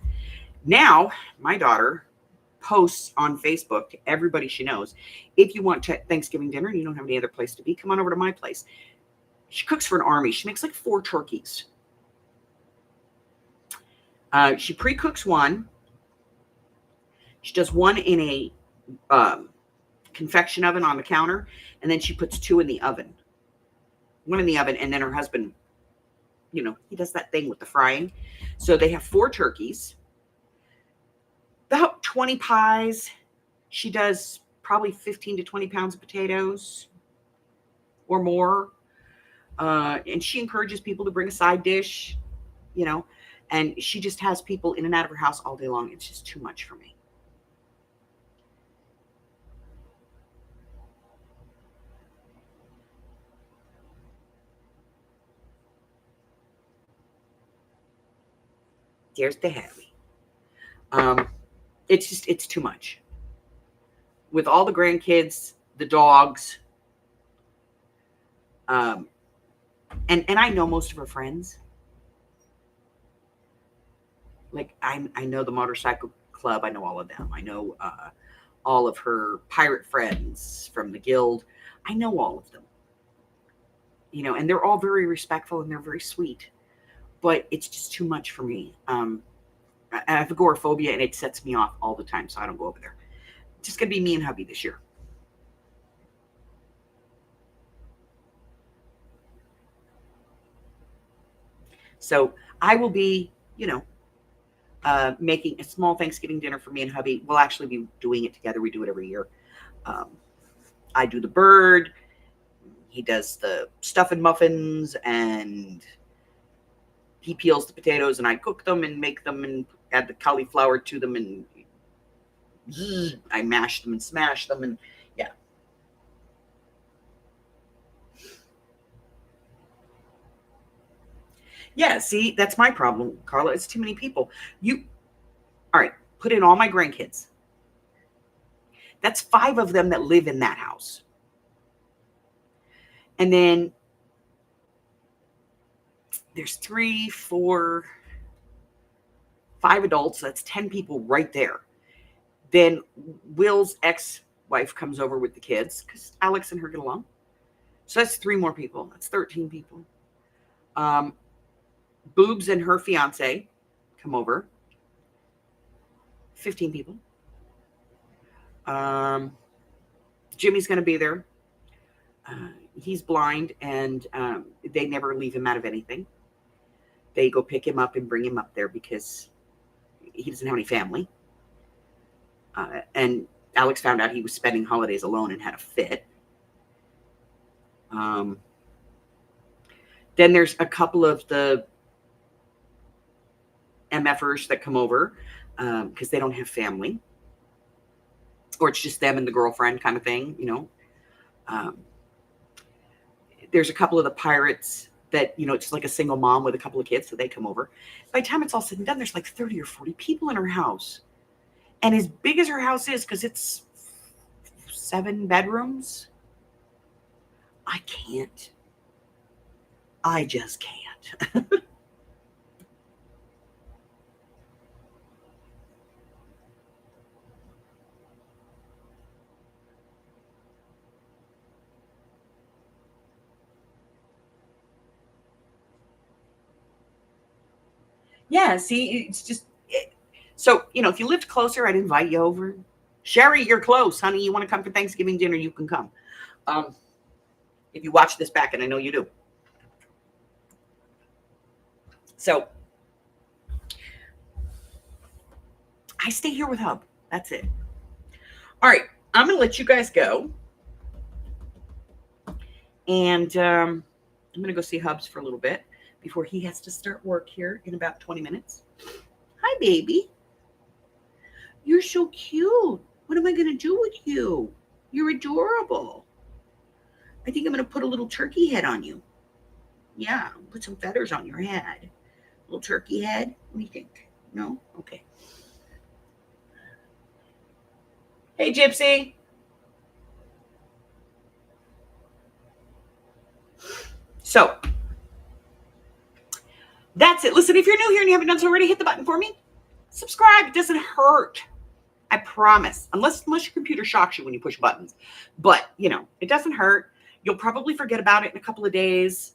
Now, my daughter posts on Facebook to everybody she knows, if you want Thanksgiving dinner and you don't have any other place to be, come on over to my place. She cooks for an army. She makes like 4 turkeys. She pre-cooks one. She does one in a convection oven on the counter, and then she puts 2 in the oven. One in the oven, and then her husband, he does that thing with the frying. So they have 4 turkeys, about 20 pies. She does probably 15 to 20 pounds of potatoes or more. And she encourages people to bring a side dish, and she just has people in and out of her house all day long. It's just too much for me. There's the Harry. It's too much. With all the grandkids, the dogs, and I know most of her friends. Like I know the motorcycle club. I know all of them. I know all of her pirate friends from the guild. I know all of them. And they're all very respectful and they're very sweet. But it's just too much for me. I have agoraphobia and it sets me off all the time, so I don't go over there. It's just going to be me and hubby this year. So I will be, making a small Thanksgiving dinner for me and hubby. We'll actually be doing it together. We do it every year. I do the bird. He does the stuff and muffins, and he peels the potatoes, and I cook them and make them and add the cauliflower to them, and I mash them and smash them, and yeah. Yeah, see, that's my problem, Carla. It's too many people. All right, put in all my grandkids. That's 5 of them that live in that house. And then there's 3, 4, 5 adults. That's 10 people right there. Then Will's ex-wife comes over with the kids because Alex and her get along. So that's 3 more people. That's 13 people. Boobs and her fiance come over. 15 people. Jimmy's going to be there. He's blind, and they never leave him out of anything. They go pick him up and bring him up there because he doesn't have any family. And Alex found out he was spending holidays alone and had a fit. Then there's a couple of the MFers that come over because they don't have family, or it's just them and the girlfriend kind of thing, you know. There's a couple of the pirates that, you know, it's like a single mom with a couple of kids, so they come over. By the time it's all said and done, there's like 30 or 40 people in her house. And as big as her house is, because it's 7 bedrooms, I can't. I just can't. Yeah, see, it's just so, you know, if you lived closer, I'd invite you over. Sherry, you're close, honey. You want to come for Thanksgiving dinner? You can come. If you watch this back, and I know you do. So I stay here with Hub. That's it. All right, I'm going to let you guys go. And I'm going to go see Hubs for a little bit before he has to start work here in about 20 minutes. Hi, baby. You're so cute. What am I going to do with you? You're adorable. I think I'm going to put a little turkey head on you. Yeah, put some feathers on your head. Little turkey head. What do you think? No? Okay. Hey, Gypsy. So that's it. Listen, if you're new here and you haven't done so already, hit the button for me. Subscribe. It doesn't hurt. I promise. Unless your computer shocks you when you push buttons. But, you know, it doesn't hurt. You'll probably forget about it in a couple of days.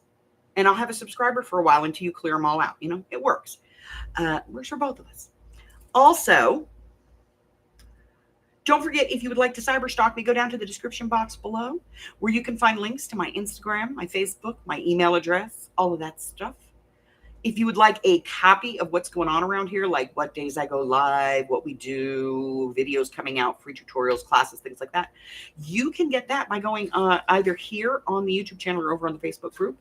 And I'll have a subscriber for a while until you clear them all out. You know, it works. Works for both of us. Also, don't forget, if you would like to cyber stalk me, go down to the description box below where you can find links to my Instagram, my Facebook, my email address, all of that stuff. If you would like a copy of what's going on around here, like what days I go live, what we do, videos coming out, free tutorials, classes, things like that, you can get that by going either here on the YouTube channel or over on the Facebook group.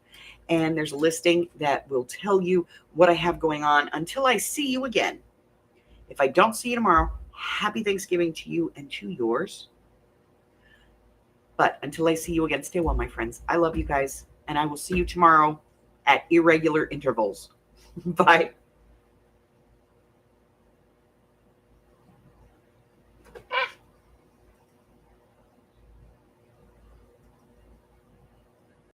And there's a listing that will tell you what I have going on until I see you again. If I don't see you tomorrow, happy Thanksgiving to you and to yours. But until I see you again, stay well, my friends. I love you guys, and I will see you tomorrow at irregular intervals. Bye.